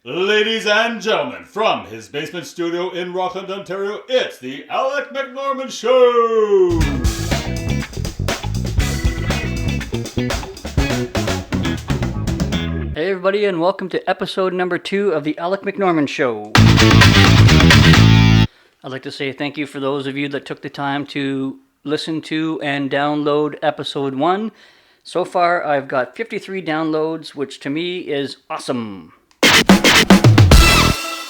Ladies and gentlemen, from his basement studio in Rockland, Ontario, it's the Alec McNorman Show! Hey everybody, and welcome to episode number 2 of the Alec McNorman Show. I'd like to say thank you for those of you that took the time to listen to and download episode 1. So far, I've got 53 downloads, which to me is awesome.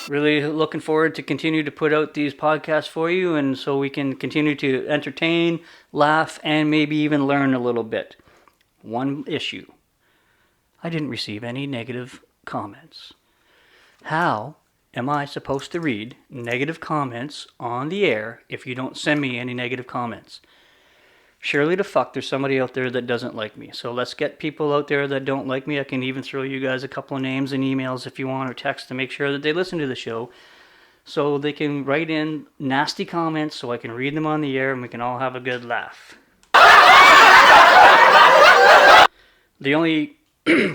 Really looking forward to continue to put out these podcasts for you, and so we can continue to entertain, laugh, and maybe even learn a little bit. One issue. I didn't receive any negative comments. How am I supposed to read negative comments on the air if you don't send me any negative comments? Surely the fuck there's somebody out there that doesn't like me. So let's get people out there that don't like me. I can even throw you guys a couple of names and emails if you want, or text to make sure that they listen to the show. So they can write in nasty comments so I can read them on the air and we can all have a good laugh. The only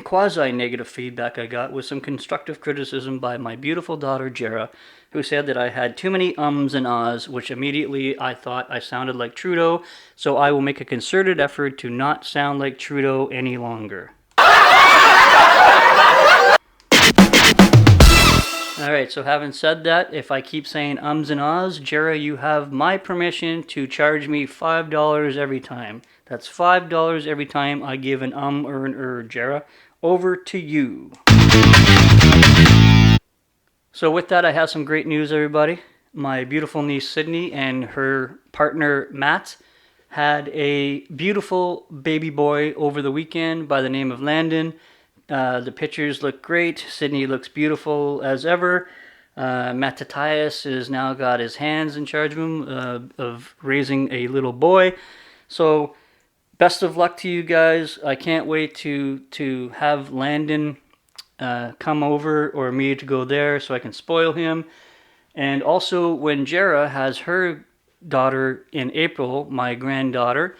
quasi-negative feedback I got was some constructive criticism by my beautiful daughter, Jera, who said that I had too many ums and ahs, which immediately I thought I sounded like Trudeau, so I will make a concerted effort to not sound like Trudeau any longer. Alright, so having said that, if I keep saying ums and ahs, Jera, you have my permission to charge me $5 every time. That's $5 every time I give an or an Jera. Over to you. So with that, I have some great news, everybody. My beautiful niece Sydney and her partner Matt had a beautiful baby boy over the weekend by the name of Landon. The pictures look great. Sydney looks beautiful as ever. Matt Tatias has now got his hands in charge of him, of raising a little boy. So best of luck to you guys. I can't wait to have Landon come over, or me to go there so I can spoil him. And also when Jera has her daughter in April, my granddaughter,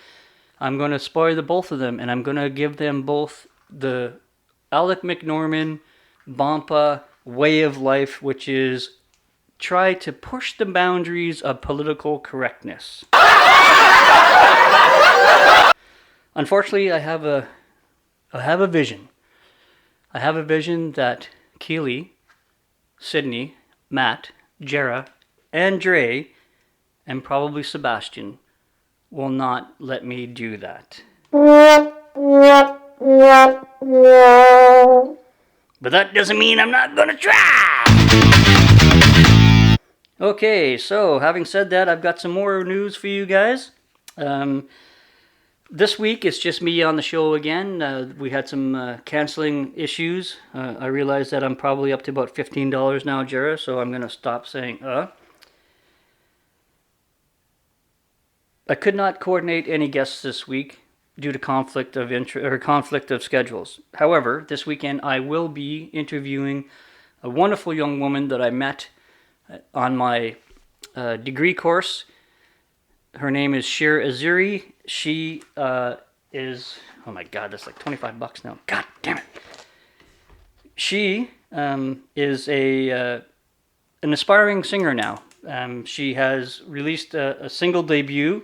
I'm going to spoil the both of them, and I'm going to give them both the Alec McNorman Bompa way of life, which is try to push the boundaries of political correctness. Unfortunately, I have a vision. I have a vision that Keely, Sydney, Matt, Jera, and Dre, and probably Sebastian will not let me do that. But that doesn't mean I'm not gonna try! Okay, so having said that, I've got some more news for you guys. This week, it's just me on the show again. We had some canceling issues. I realized that I'm probably up to about $15 now, Jera, so I'm going to stop saying I could not coordinate any guests this week due to conflict of schedules. However, this weekend I will be interviewing a wonderful young woman that I met on my degree course. Her name is Shir Azuri. She is, oh my god, that's like $25 now. God damn it. She is an aspiring singer now. She has released a single debut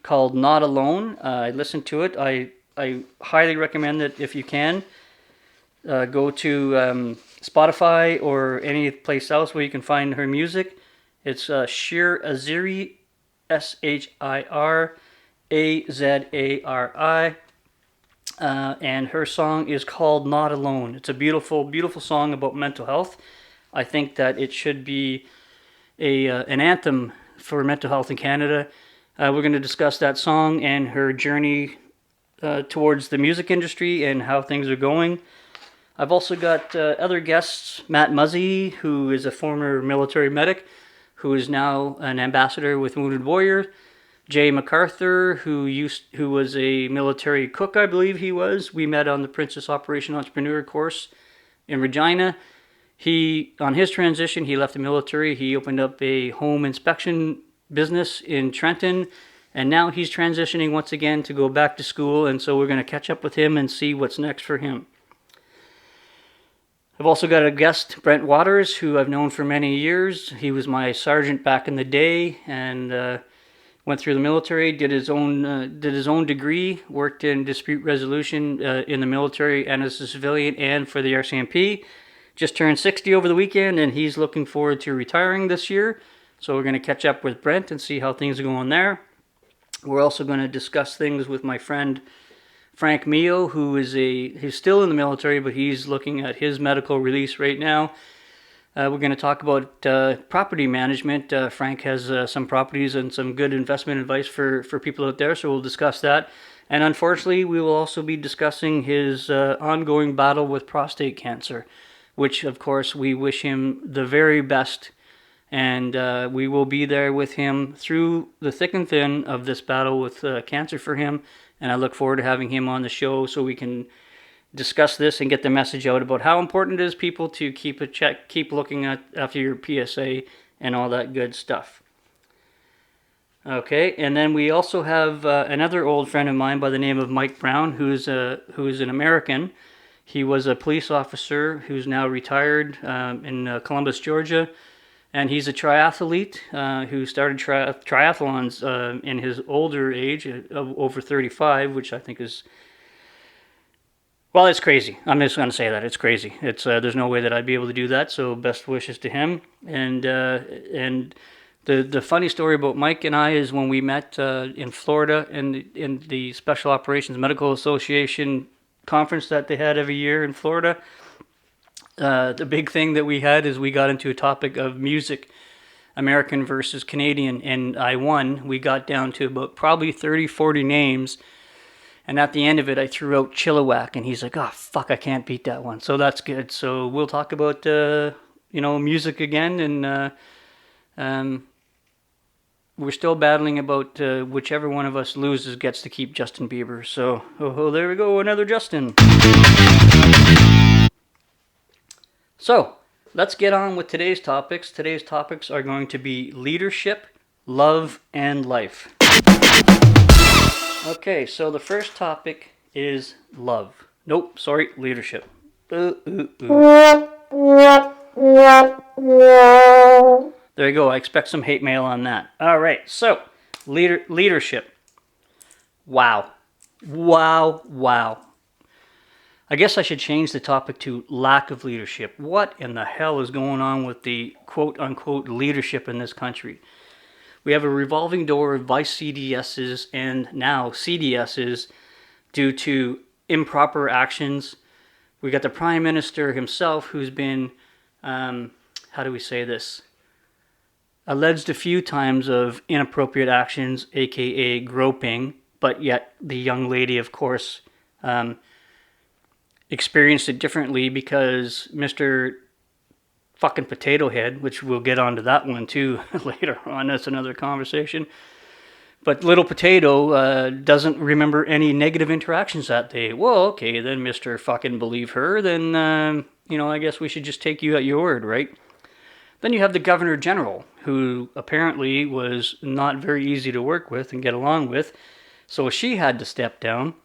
called Not Alone. I listened to it. I highly recommend it if you can. Go to Spotify or any place else where you can find her music. It's Shir Azuri, Shirazari, and her song is called Not Alone. It's a beautiful, beautiful song about mental health. I think that it should be an anthem for mental health in Canada. We're going to discuss that song and her journey towards the music industry and how things are going. I've also got other guests, Matt Muzzy, who is a former military medic, who is now an ambassador with Wounded Warrior. Jay MacArthur, who was a military cook, I believe he was. We met on the Princess Operation Entrepreneur course in Regina. On his transition, he left the military. He opened up a home inspection business in Trenton, and now he's transitioning once again to go back to school, and so we're going to catch up with him and see what's next for him. I've also got a guest, Brent Waters, who I've known for many years. He was my sergeant back in the day, and went through the military, did his own degree, worked in dispute resolution in the military and as a civilian and for the RCMP. Just turned 60 over the weekend, and he's looking forward to retiring this year. So we're going to catch up with Brent and see how things are going there. We're also going to discuss things with my friend Frank Mio, he's still in the military, but he's looking at his medical release right now. We're going to talk about property management. Frank has some properties and some good investment advice for people out there, so we'll discuss that. And unfortunately, we will also be discussing his ongoing battle with prostate cancer, which, of course, we wish him the very best. And we will be there with him through the thick and thin of this battle with cancer for him. And I look forward to having him on the show so we can discuss this and get the message out about how important it is, people, to keep looking after your PSA and all that good stuff. Okay, and then we also have another old friend of mine by the name of Mike Brown, who's an American. He was a police officer who's now retired in Columbus, Georgia, and he's a triathlete who started triathlons in his older age, of over 35, which I think is... Well, it's crazy. I'm just going to say that. It's crazy. There's no way that I'd be able to do that, so best wishes to him. And the funny story about Mike and I is when we met in Florida in the Special Operations Medical Association conference that they had every year in Florida, the big thing that we had is we got into a topic of music, American versus Canadian, and I won. We got down to about probably 30, 40 names. And at the end of it, I threw out Chilliwack, and he's like, "Oh fuck, I can't beat that one." So that's good. So we'll talk about music again, and we're still battling about whichever one of us loses gets to keep Justin Bieber. So there we go, another Justin. So let's get on with today's topics. Today's topics are going to be leadership, love, and life. Okay, so the first topic is love. Nope, sorry, leadership. There you go, I expect some hate mail on that. Alright, so, leadership. Wow. I guess I should change the topic to lack of leadership. What in the hell is going on with the quote-unquote leadership in this country? We have a revolving door of vice CDSs and now CDSs due to improper actions. We got the Prime Minister himself who's been, how do we say this? Alleged a few times of inappropriate actions, aka groping, but yet the young lady, of course, experienced it differently because Mr. fucking Potato Head, which we'll get onto that one too later on. That's another conversation. But Little Potato doesn't remember any negative interactions that day. Well, okay, then Mr. fucking believe her, then, I guess we should just take you at your word, right? Then you have the Governor General, who apparently was not very easy to work with and get along with. So she had to step down.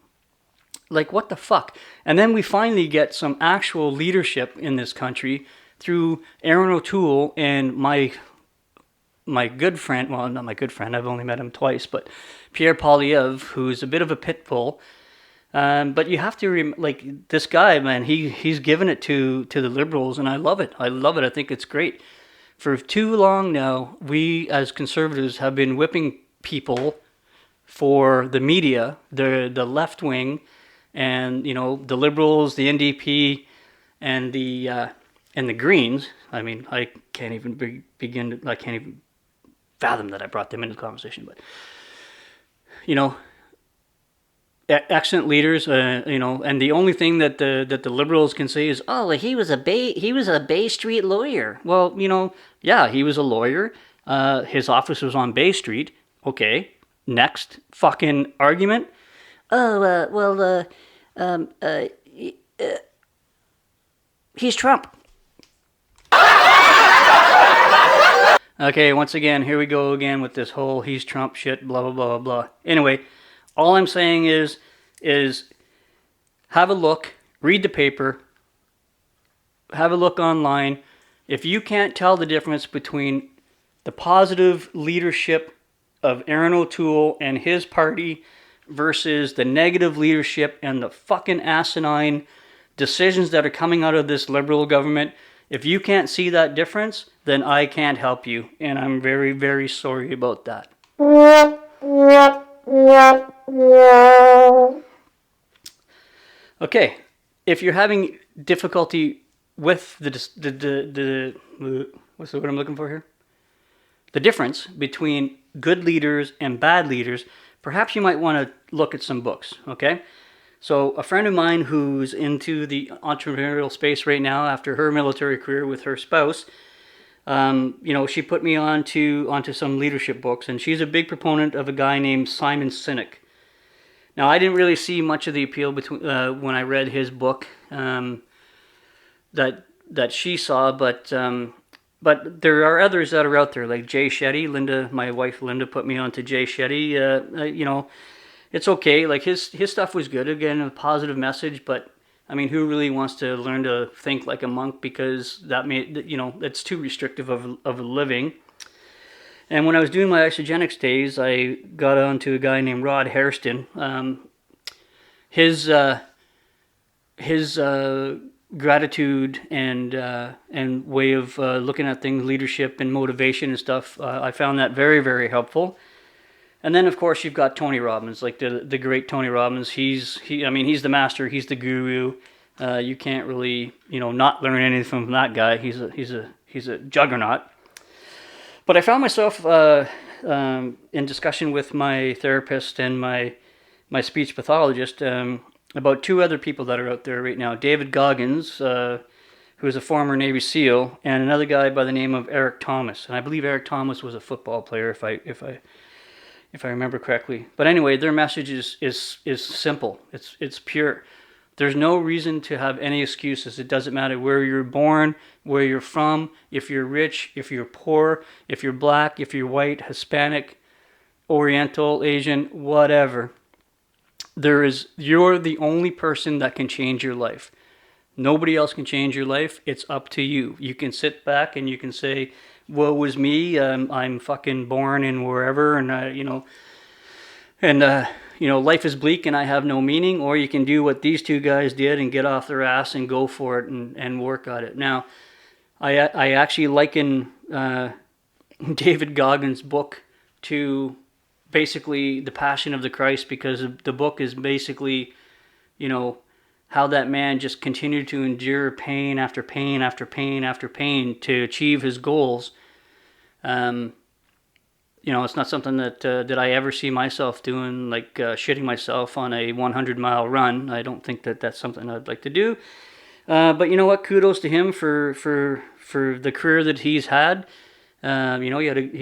Like, what the fuck? And then we finally get some actual leadership in this country through Aaron O'Toole and my good friend, well, not my good friend, I've only met him twice, but Pierre Poilievre, who's a bit of a pit bull. But you have to, this guy, man, he's given it to the Liberals, and I love it. I think it's great. For too long now, we as Conservatives have been whipping people for the media, the left wing, and, the Liberals, the NDP, and the Greens. I mean, I can't even I can't even fathom that I brought them into the conversation, but, excellent leaders, and the only thing that the Liberals can say is, "Oh, he was a Bay Street lawyer." Well, yeah, he was a lawyer. His office was on Bay Street. Okay, next fucking argument. He's Trump. Okay, once again, here we go again with this whole he's Trump shit, blah, blah, blah, blah. Anyway, all I'm saying is have a look, read the paper, have a look online. If you can't tell the difference between the positive leadership of Aaron O'Toole and his party versus the negative leadership and the fucking asinine decisions that are coming out of this Liberal government, if you can't see that difference, then I can't help you. And I'm very, very sorry about that. Okay, if you're having difficulty with the what's the word I'm looking for here? The difference between good leaders and bad leaders, perhaps you might want to look at some books, okay? So a friend of mine who's into the entrepreneurial space right now after her military career with her spouse, she put me onto some leadership books, and she's a big proponent of a guy named Simon Sinek. Now, I didn't really see much of the appeal between when I read his book that she saw, but there are others that are out there, like Jay Shetty. My wife Linda, put me onto Jay Shetty. It's okay. Like his stuff was good. Again, a positive message, but I mean, who really wants to learn to think like a monk, because it's too restrictive of a living. And when I was doing my isogenics days, I got onto a guy named Rod Hairston. His gratitude and way of looking at things, leadership and motivation and stuff, I found that very, very helpful. And then, of course, you've got Tony Robbins, like the great Tony Robbins. He's the master. He's the guru. You can't really, not learn anything from that guy. He's a juggernaut. But I found myself in discussion with my therapist and my speech pathologist about two other people that are out there right now. David Goggins, who is a former Navy SEAL, and another guy by the name of Eric Thomas. And I believe Eric Thomas was a football player, if I remember correctly. But anyway, their message is simple. It's pure. There's no reason to have any excuses. It doesn't matter where you're born, where you're from, if you're rich, if you're poor, if you're black, if you're white, Hispanic, Oriental, Asian, whatever. You're the only person that can change your life. Nobody else can change your life. It's up to you. You can sit back and you can say, woe is me, I'm fucking born in wherever, and life is bleak and I have no meaning. Or you can do what these two guys did and get off their ass and go for it and work at it. Now, I actually liken David Goggins' book to basically The Passion of the Christ, because the book is basically, how that man just continued to endure pain after pain after pain after pain to achieve his goals. It's not something that I ever see myself doing, like shitting myself on a 100-mile run. I don't think that that's something I'd like to do. But you know what? Kudos to him for the career that he's had. He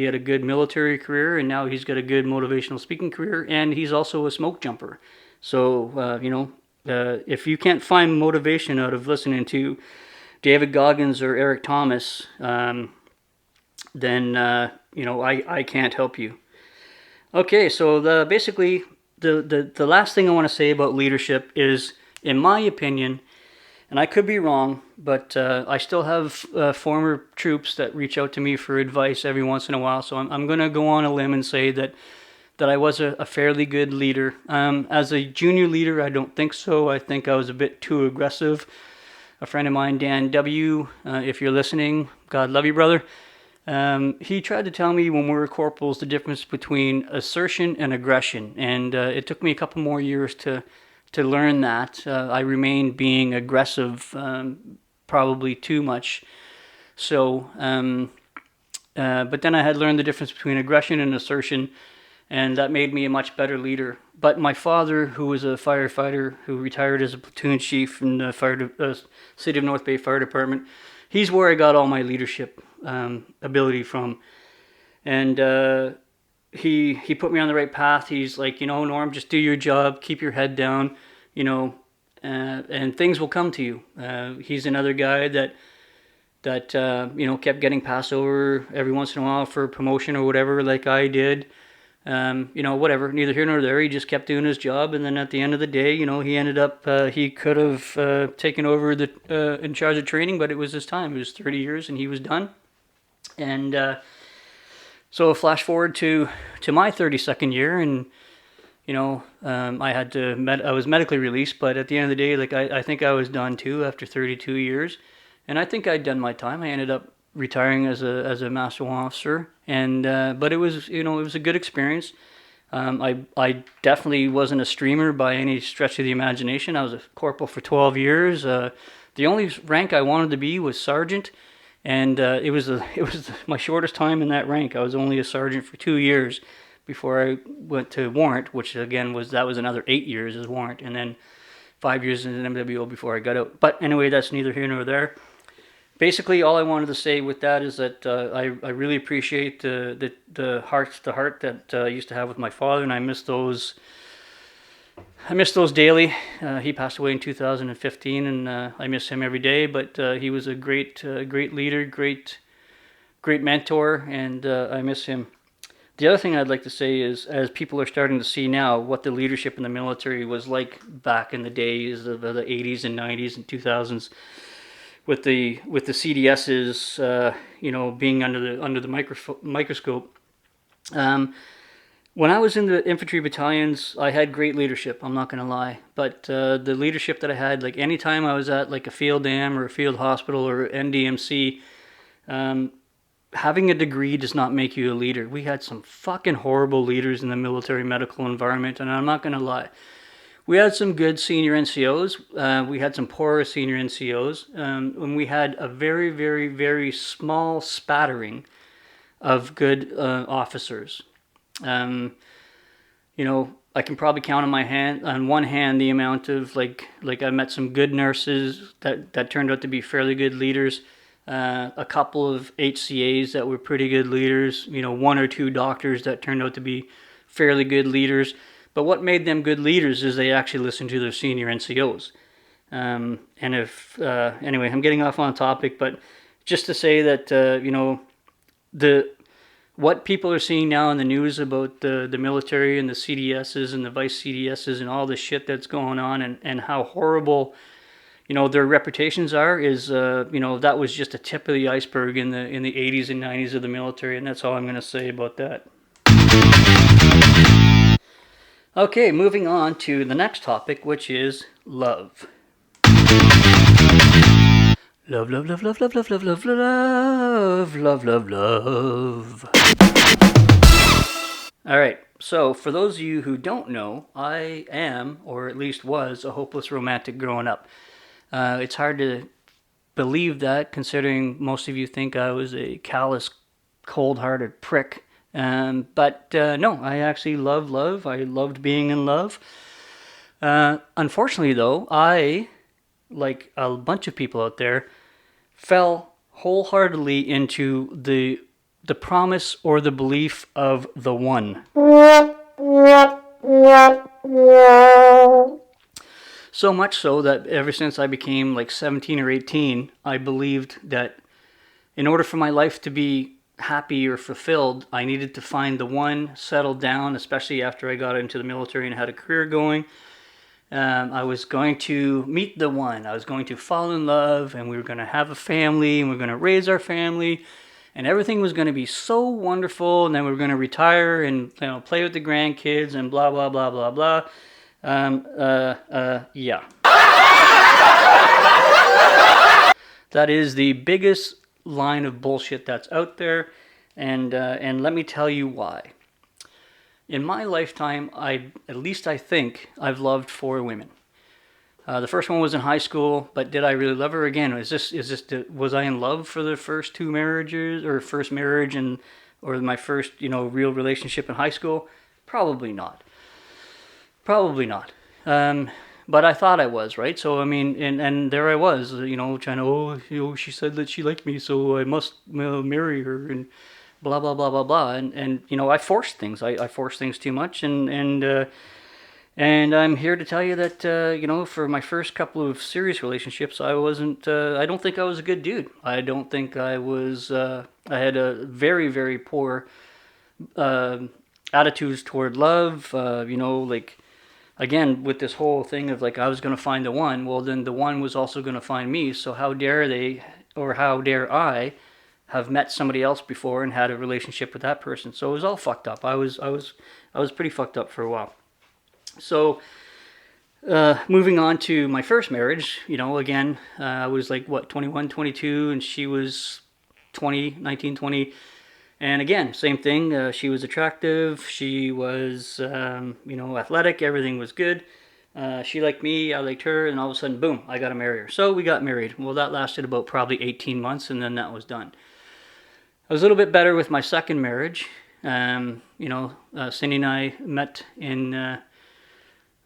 had a good military career, and now he's got a good motivational speaking career, and he's also a smoke jumper. So, if you can't find motivation out of listening to David Goggins or Eric Thomas, then I can't help you. Okay, so basically the last thing I want to say about leadership is, in my opinion, and I could be wrong, but I still have former troops that reach out to me for advice every once in a while. So I'm going to go on a limb and say that I was a fairly good leader. As a junior leader, I don't think so. I think I was a bit too aggressive. A friend of mine, Dan W., if you're listening, God love you, brother. He tried to tell me when we were corporals the difference between assertion and aggression. And it took me a couple more years to learn that. I remained being aggressive, probably too much. So, but then I had learned the difference between aggression and assertion, and that made me a much better leader. But my father, who was a firefighter, who retired as a platoon chief in the City of North Bay Fire Department, he's where I got all my leadership ability from. And he put me on the right path. He's like, Norm, just do your job, keep your head down, and things will come to you. He's another guy that kept getting passed over every once in a while for promotion or whatever, like I did. Whatever, neither here nor there. He just kept doing his job, and then at the end of the day, he ended up, he could have taken over in charge of training, but it was his time. It was 30 years, and he was done. And so flash forward to my 32nd year, and I was medically released, but at the end of the day, like I think I was done too after 32 years, and I think I'd done my time. I ended up retiring as a master officer, and but it was a good experience. I definitely wasn't a streamer by any stretch of the imagination. I was a corporal for 12 years. The only rank I wanted to be was sergeant, and it was my shortest time in that rank. I was only a sergeant for 2 years before I went to warrant, which again was another 8 years as warrant, and then 5 years in an MWO before I got out. But anyway, that's neither here nor there. Basically, all I wanted to say with that is that I really appreciate the heart that I used to have with my father, and I miss those. I miss those daily. He passed away in 2015, and I miss him every day. But he was a great leader, great mentor, and I miss him. The other thing I'd like to say is, as people are starting to see now what the leadership in the military was like back in the days of the 80s and 90s and 2000s, with the CDSs, being under the microscope. When I was in the infantry battalions, I had great leadership. I'm not going to lie, but the leadership that I had, like anytime I was at like a field dam or a field hospital or NDMC, having a degree does not make you a leader. We had some fucking horrible leaders in the military medical environment, and I'm not going to lie. We had some good senior NCOs. We had some poorer senior NCOs. And we had a very, very, very small spattering of good officers. I can probably count on one hand the amount of like I met some good nurses that turned out to be fairly good leaders. A couple of HCAs that were pretty good leaders. One or two doctors that turned out to be fairly good leaders. But what made them good leaders is they actually listened to their senior NCOs. Anyway, I'm getting off on topic, but just to say that, what people are seeing now in the news about the military and the CDSs and the vice CDSs and all the shit that's going on and how horrible, their reputations are is, that was just a tip of the iceberg in the 80s and 90s of the military, and that's all I'm going to say about that. Okay, moving on to the next topic, which is love. Love, love, love, love, love, love, love, love, love, love, love, love. All right, so for those of you who don't know, I am, or at least was, a hopeless romantic growing up. It's hard to believe that, considering most of you think I was a callous, cold-hearted prick. But no, I actually love love. I loved being in love. Unfortunately, though, I, like a bunch of people out there, fell wholeheartedly into the promise or the belief of the one. So much so that ever since I became like 17 or 18, I believed that in order for my life to be happy or fulfilled, I needed to find the one, settle down, especially after I got into the military and had a career going. I was going to meet the one. I was going to fall in love, and we were going to have a family, and we were going to raise our family, and everything was going to be so wonderful, and then we were going to retire and play with the grandkids and blah, blah, blah, blah, blah. Yeah. That is the biggest line of bullshit that's out there, and let me tell you why. In my lifetime, I think I've loved 4 women. The first one was in high school, but did I really love her? Again, was I in love for the first 2 marriages, or first marriage or my first real relationship in high school? Probably not. But I thought I was, right? So, I mean, and there I was, trying to, she said that she liked me, so I must marry her, and blah, blah, blah, blah, blah. And I forced things. I forced things too much, and I'm here to tell you that, for my first couple of serious relationships, I don't think I was a good dude. I don't think I was, I had a very, very poor attitudes toward love. Like, again, with this whole thing of like I was going to find the one, well then the one was also going to find me. So how dare they, or how dare I, have met somebody else before and had a relationship with that person? So it was all fucked up. I was pretty fucked up for a while. So moving on to my first marriage, again, I was like 21, 22, and she was 20, 19, 20. And again, same thing. She was attractive. She was, athletic. Everything was good. She liked me. I liked her. And all of a sudden, boom, I got to marry her. So we got married. Well, that lasted about probably 18 months, and then that was done. I was a little bit better with my second marriage. Cindy and I met in,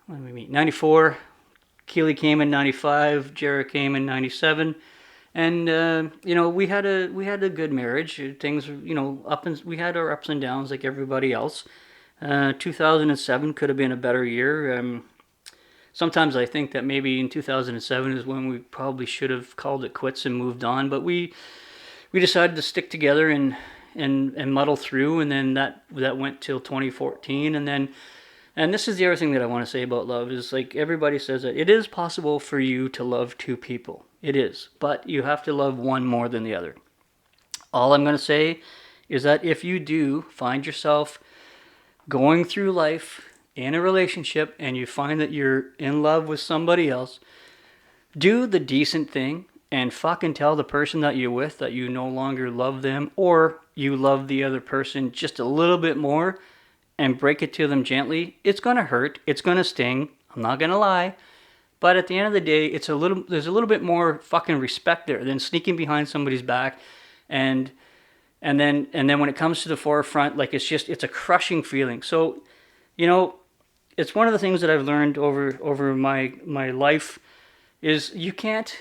when did we meet? 94. Keely came in 95. Jarrah came in 97. And we had a good marriage. Things, we had our ups and downs like everybody else. 2007 could have been a better year. Sometimes I think that maybe in 2007 is when we probably should have called it quits and moved on. But we decided to stick together and muddle through, and then that went till 2014, and this is the other thing that I want to say about love is like everybody says that it is possible for you to love two people. It is, but you have to love one more than the other. All I'm going to say is that if you do find yourself going through life in a relationship and you find that you're in love with somebody else, do the decent thing and fucking tell the person that you're with that you no longer love them, or you love the other person just a little bit more, and break it to them gently. It's going to hurt. It's going to sting. I'm not going to lie. But at the end of the day, there's a little bit more fucking respect there than sneaking behind somebody's back, and then when it comes to the forefront, like it's a crushing feeling. So, it's one of the things that I've learned over my life is you can't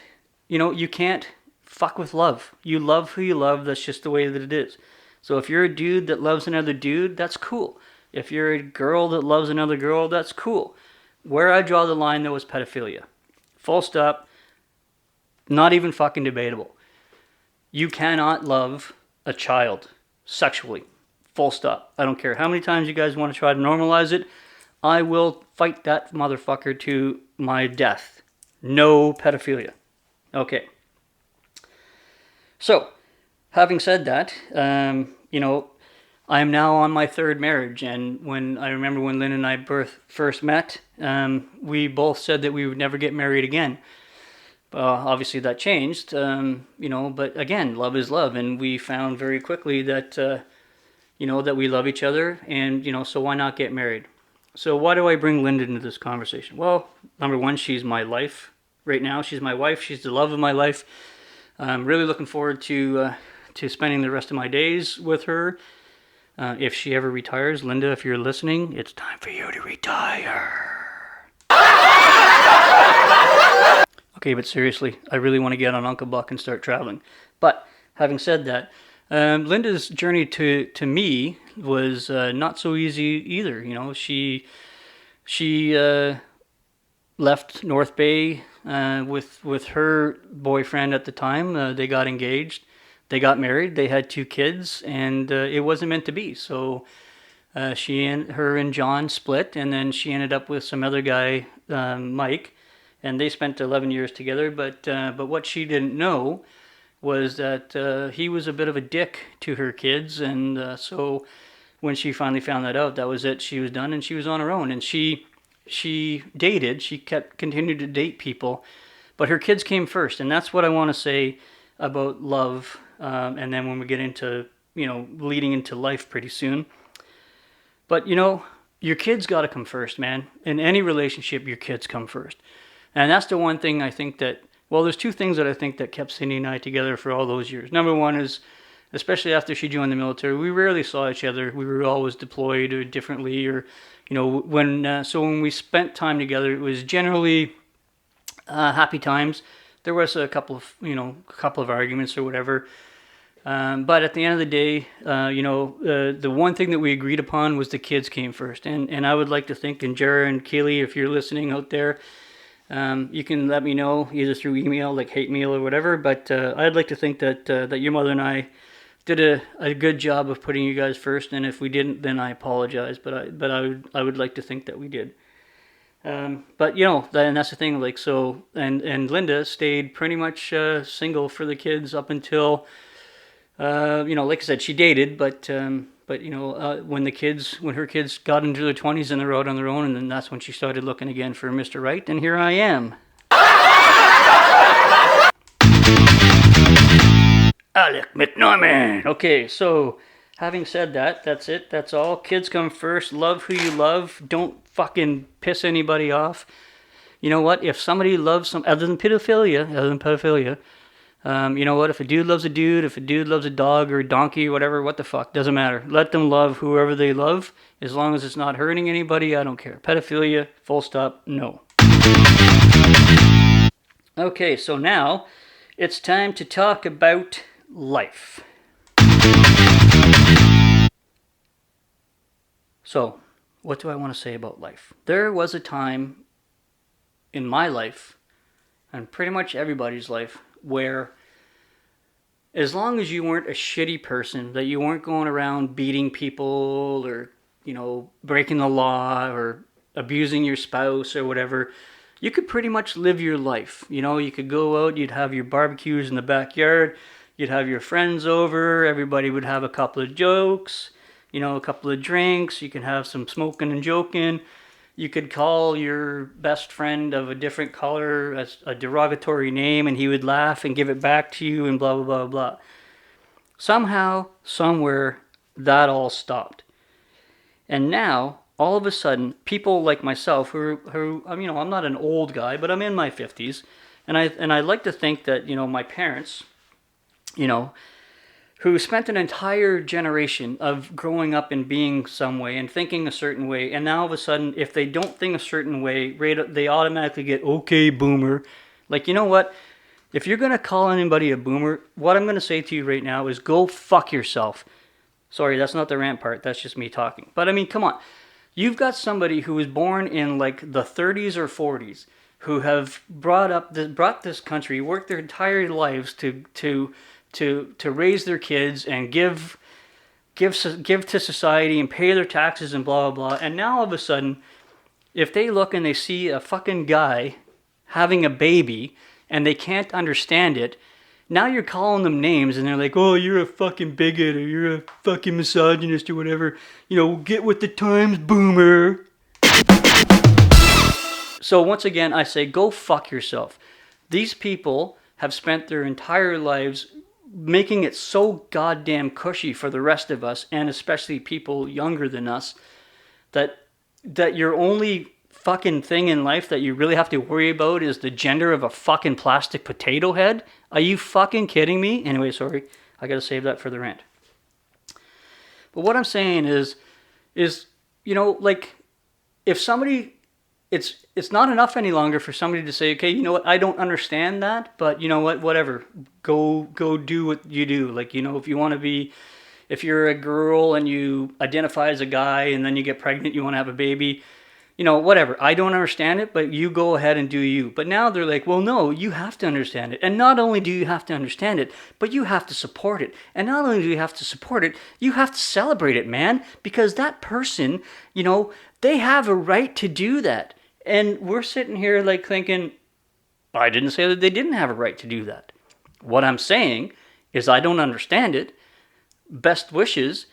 fuck with love. You love who you love. That's just the way that it is. So if you're a dude that loves another dude, that's cool. If you're a girl that loves another girl, that's cool. Where I draw the line, though, is pedophilia. Full stop. Not even fucking debatable. You cannot love a child sexually. Full stop. I don't care how many times you guys want to try to normalize it. I will fight that motherfucker to my death. No pedophilia. Okay. So, having said that, I'm now on my third marriage, and I remember when Lynn and I first met, we both said that we would never get married again. Obviously that changed, but again, love is love, and we found very quickly that, that we love each other, and, so why not get married? So why do I bring Linda into this conversation? Well, number one, she's my life right now. She's my wife. She's the love of my life. I'm really looking forward to spending the rest of my days with her. If she ever retires, Linda, if you're listening, it's time for you to retire. Okay, but seriously, I really want to get on Uncle Buck and start traveling. But having said that, Linda's journey to me was not so easy either. She left North Bay with her boyfriend at the time. They got engaged. They got married. They had 2 kids, and it wasn't meant to be. So her and John split, and then she ended up with some other guy, Mike, and they spent 11 years together. But what she didn't know was that he was a bit of a dick to her kids, and so when she finally found that out, that was it. She was done, and she was on her own. And she dated. She continued to date people, but her kids came first, and that's what I want to say about love. And then when we get into, leading into life pretty soon. But, your kids got to come first, man. In any relationship, your kids come first. And that's the one thing I think that, there's 2 things that I think that kept Cindy and I together for all those years. Number one is, especially after she joined the military, we rarely saw each other. We were always deployed or differently, or, so when we spent time together, it was generally happy times. There was a couple of arguments or whatever. But at the end of the day, the one thing that we agreed upon was the kids came first. And I would like to think, and Jarrah and Keely, if you're listening out there, you can let me know either through email, like hate mail or whatever. But I'd like to think that your mother and I did a good job of putting you guys first, and if we didn't, then I apologize. But I would like to think that we did. But and that's the thing. Like so, and Linda stayed pretty much single for the kids up until like I said, she dated, but when her kids got into their 20s and they're out on their own, and then that's when she started looking again for Mr. Right, and here I am. Alec McNorman. Okay, so having said that, that's it. That's all. Kids come first. Love who you love. Don't fucking piss anybody off. You know what? If somebody loves other than pedophilia, you know what? If a dude loves a dude, if a dude loves a dog or a donkey or whatever, what the fuck? Doesn't matter. Let them love whoever they love. As long as it's not hurting anybody, I don't care. Pedophilia, full stop, no. Okay, so now it's time to talk about life. So, what do I want to say about life? There was a time in my life, and pretty much everybody's life, where as long as you weren't a shitty person, that you weren't going around beating people or, breaking the law or abusing your spouse or whatever, you could pretty much live your life. You could go out, you'd have your barbecues in the backyard, you'd have your friends over, everybody would have a couple of jokes, a couple of drinks, you can have some smoking and joking. You could call your best friend of a different color as a derogatory name and he would laugh and give it back to you and blah, blah, blah, blah. Somehow, somewhere, that all stopped. And now, all of a sudden, people like myself who I'm not an old guy, but I'm in my 50s. And I like to think that, my parents, who spent an entire generation of growing up and being some way and thinking a certain way, and now all of a sudden, if they don't think a certain way, they automatically get, okay, boomer. Like, you know what? If you're going to call anybody a boomer, what I'm going to say to you right now is go fuck yourself. Sorry, that's not the rant part. That's just me talking. But, I mean, come on. You've got somebody who was born in, like, the 30s or 40s who have brought this country, worked their entire lives to raise their kids and give to society and pay their taxes and blah, blah, blah. And now all of a sudden, if they look and they see a fucking guy having a baby and they can't understand it, now you're calling them names and they're like, oh, you're a fucking bigot or you're a fucking misogynist or whatever. Get with the times, boomer. So once again, I say, go fuck yourself. These people have spent their entire lives making it so goddamn cushy for the rest of us, and especially people younger than us, that your only fucking thing in life that you really have to worry about is the gender of a fucking plastic potato head? Are you fucking kidding me? Anyway, sorry. I gotta save that for the rant. But what I'm saying is, if somebody... It's not enough any longer for somebody to say, okay, you know what, I don't understand that, but you know what, whatever, go do what you do. Like, if you're a girl and you identify as a guy and then you get pregnant, you want to have a baby, whatever. I don't understand it, but you go ahead and do you. But now they're like, well, no, you have to understand it. And not only do you have to understand it, but you have to support it. And not only do you have to support it, you have to celebrate it, man, because that person, they have a right to do that. And we're sitting here like thinking, I didn't say that they didn't have a right to do that. What I'm saying is I don't understand it. Best wishes,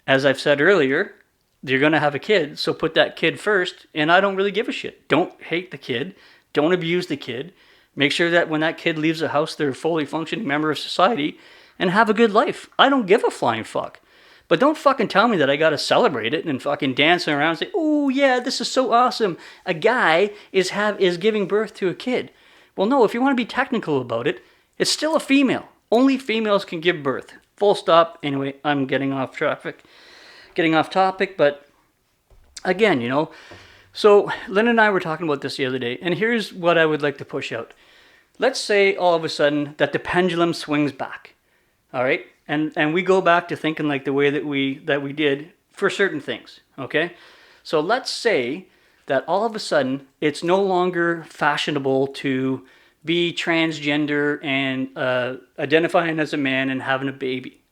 as I've said earlier, you're going to have a kid, so put that kid first, and I don't really give a shit. Don't hate the kid. Don't abuse the kid. Make sure that when that kid leaves the house, they're a fully functioning member of society, and have a good life. I don't give a flying fuck. But don't fucking tell me that I gotta celebrate it and fucking dancing around and say, oh yeah, this is so awesome. A guy is giving birth to a kid. Well, no, if you want to be technical about it, it's still a female. Only females can give birth. Full stop. Anyway, I'm getting off topic, but again, so Lynn and I were talking about this the other day, and here's what I would like to push out. Let's say all of a sudden that the pendulum swings back. All right? And we go back to thinking like the way that we did for certain things, okay? So let's say that all of a sudden it's no longer fashionable to be transgender and identifying as a man and having a baby,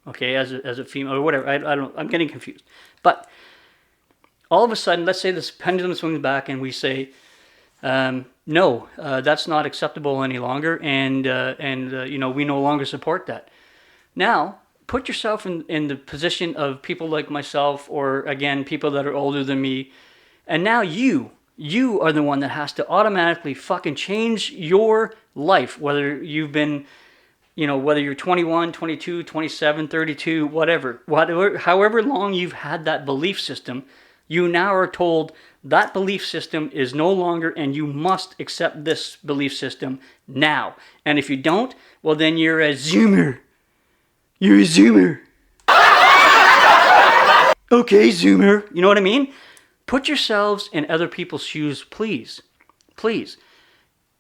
okay, as a female or whatever. I don't. I'm getting confused. But all of a sudden, let's say this pendulum swings back, and we say, no, that's not acceptable any longer, and we no longer support that. Now, put yourself in the position of people like myself, or again, people that are older than me, and now you are the one that has to automatically fucking change your life, whether you've been, whether you're 21, 22, 27, 32, whatever, however long you've had that belief system, you now are told that belief system is no longer, and you must accept this belief system now. And if you don't, well, then you're a Zoomer. You're a Zoomer. Okay, Zoomer. You know what I mean? Put yourselves in other people's shoes, please. Please.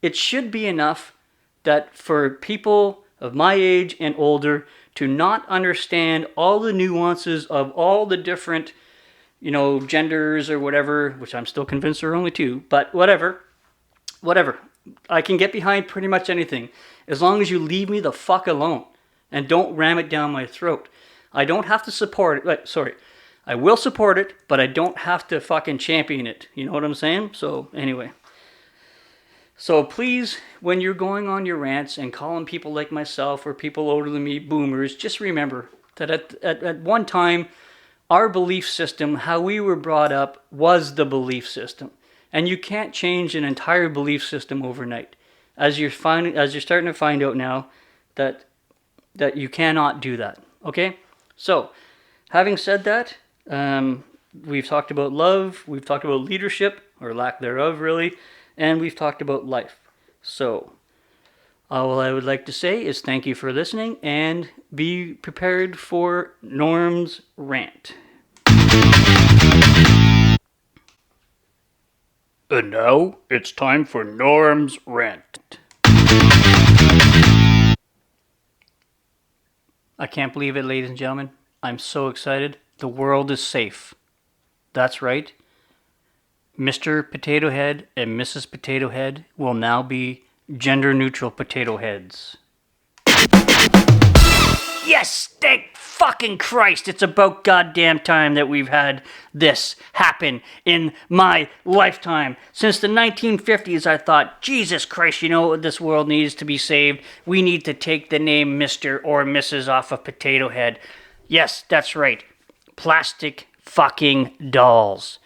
It should be enough that for people of my age and older to not understand all the nuances of all the different, genders or whatever, which I'm still convinced there are only two, but whatever. I can get behind pretty much anything as long as you leave me the fuck alone and don't ram it down my throat. I don't have to support it. I will support it, but I don't have to fucking champion it. You know what I'm saying? So anyway. So please, when you're going on your rants and calling people like myself or people older than me boomers, just remember that at one time, our belief system, how we were brought up, was the belief system. And you can't change an entire belief system overnight. As you're starting to find out now that you cannot do that. Okay? So, having said that, we've talked about love, we've talked about leadership, or lack thereof really, and we've talked about life. So, all I would like to say is thank you for listening, and be prepared for Norm's rant. And now, it's time for Norm's rant. I can't believe it, ladies and gentlemen. I'm so excited. The world is safe. That's right. Mr. Potato Head and Mrs. Potato Head will now be gender-neutral potato heads. Yes! Thank fucking Christ! It's about goddamn time that we've had this happen in my lifetime. Since the 1950s, I thought, Jesus Christ, this world needs to be saved. We need to take the name Mr. or Mrs. off of Potato Head. Yes, that's right. Plastic fucking dolls.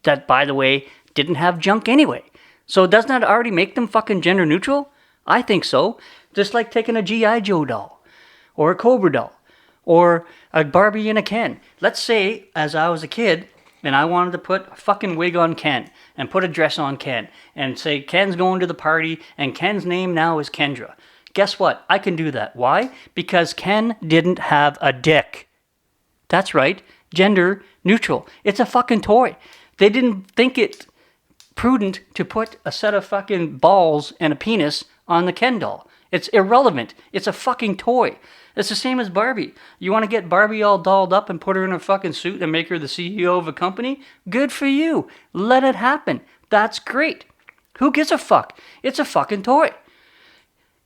That, by the way, didn't have junk anyway. So doesn't that already make them fucking gender neutral? I think so. Just like taking a G.I. Joe doll. Or a Cobra doll. Or a Barbie and a Ken. Let's say, as I was a kid, and I wanted to put a fucking wig on Ken. And put a dress on Ken. And say, Ken's going to the party, and Ken's name now is Kendra. Guess what? I can do that. Why? Because Ken didn't have a dick. That's right. Gender neutral. It's a fucking toy. They didn't think it prudent to put a set of fucking balls and a penis on the Ken doll. It's irrelevant. It's a fucking toy. It's the same as Barbie. You want to get Barbie all dolled up and put her in a fucking suit and make her the CEO of a company? Good for you. Let it happen. That's great. Who gives a fuck? It's a fucking toy.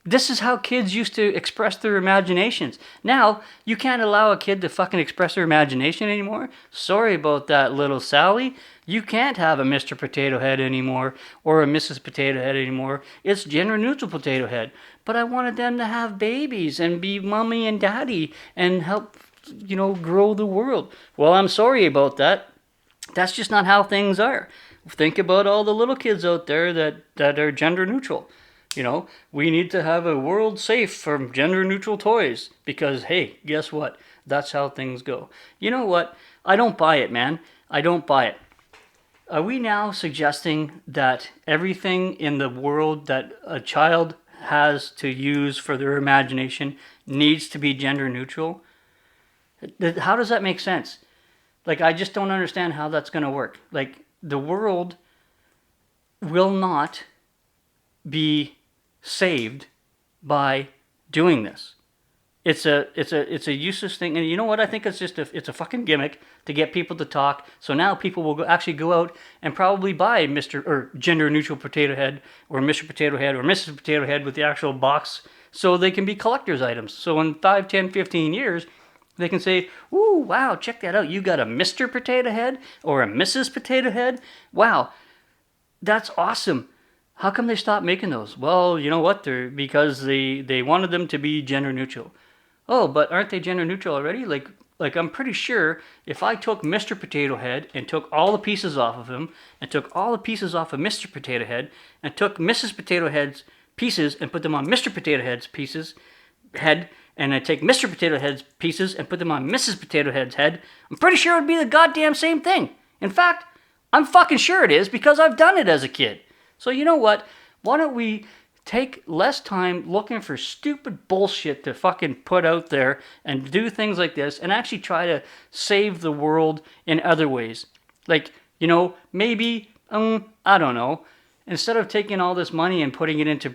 This is how kids used to express their imaginations. Now, you can't allow a kid to fucking express their imagination anymore. Sorry about that, little Sally. You can't have a Mr. Potato Head anymore or a Mrs. Potato Head anymore. It's gender neutral Potato Head. But I wanted them to have babies and be mommy and daddy and help, grow the world. Well, I'm sorry about that. That's just not how things are. Think about all the little kids out there that are gender neutral. We need to have a world safe from gender-neutral toys because, hey, guess what? That's how things go. You know what? I don't buy it, man. I don't buy it. Are we now suggesting that everything in the world that a child has to use for their imagination needs to be gender-neutral? How does that make sense? I just don't understand how that's going to work. The world will not be saved by doing this. It's a useless thing, and you know what? I think it's a fucking gimmick to get people to talk. So now people will actually go out and probably buy Mr. or gender neutral Potato Head or Mr. Potato Head or Mrs. Potato Head with the actual box, so they can be collector's items. So in 5, 10, 15 years, They can say, ooh, wow, check that out. You got a Mr. Potato Head or a Mrs. Potato Head? Wow, that's awesome. How come they stopped making those? Well, you know what? Because they wanted them to be gender neutral. Oh, but aren't they gender neutral already? Like I'm pretty sure if I took Mr. Potato Head and took all the pieces off of him and took all the pieces off of Mr. Potato Head and took Mrs. Potato Head's pieces and put them on Mr. Potato Head's head, and I take Mr. Potato Head's pieces and put them on Mrs. Potato Head's head, I'm pretty sure it would be the goddamn same thing. In fact, I'm fucking sure it is because I've done it as a kid. So you know what? Why don't we take less time looking for stupid bullshit to fucking put out there and do things like this and actually try to save the world in other ways? Like, maybe, I don't know, instead of taking all this money and putting it into,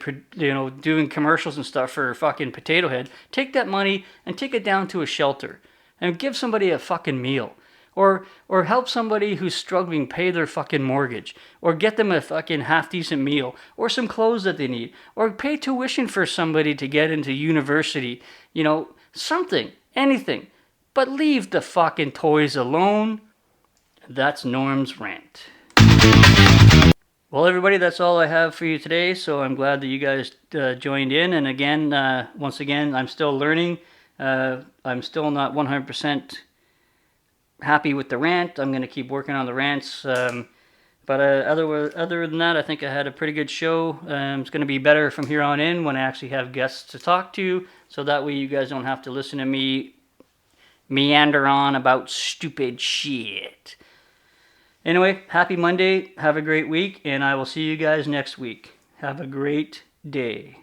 doing commercials and stuff for fucking Potato Head, take that money and take it down to a shelter and give somebody a fucking meal. Or help somebody who's struggling pay their fucking mortgage. Or get them a fucking half-decent meal. Or some clothes that they need. Or pay tuition for somebody to get into university. Something. Anything. But leave the fucking toys alone. That's Norm's rant. Well, everybody, that's all I have for you today. So I'm glad that you guys joined in. And again, once again, I'm still learning. I'm still not 100% happy with the rant. I'm going to keep working on the rants. But other than that, I think I had a pretty good show. It's going to be better from here on in when I actually have guests to talk to. So that way you guys don't have to listen to me meander on about stupid shit. Anyway, happy Monday. Have a great week. And I will see you guys next week. Have a great day.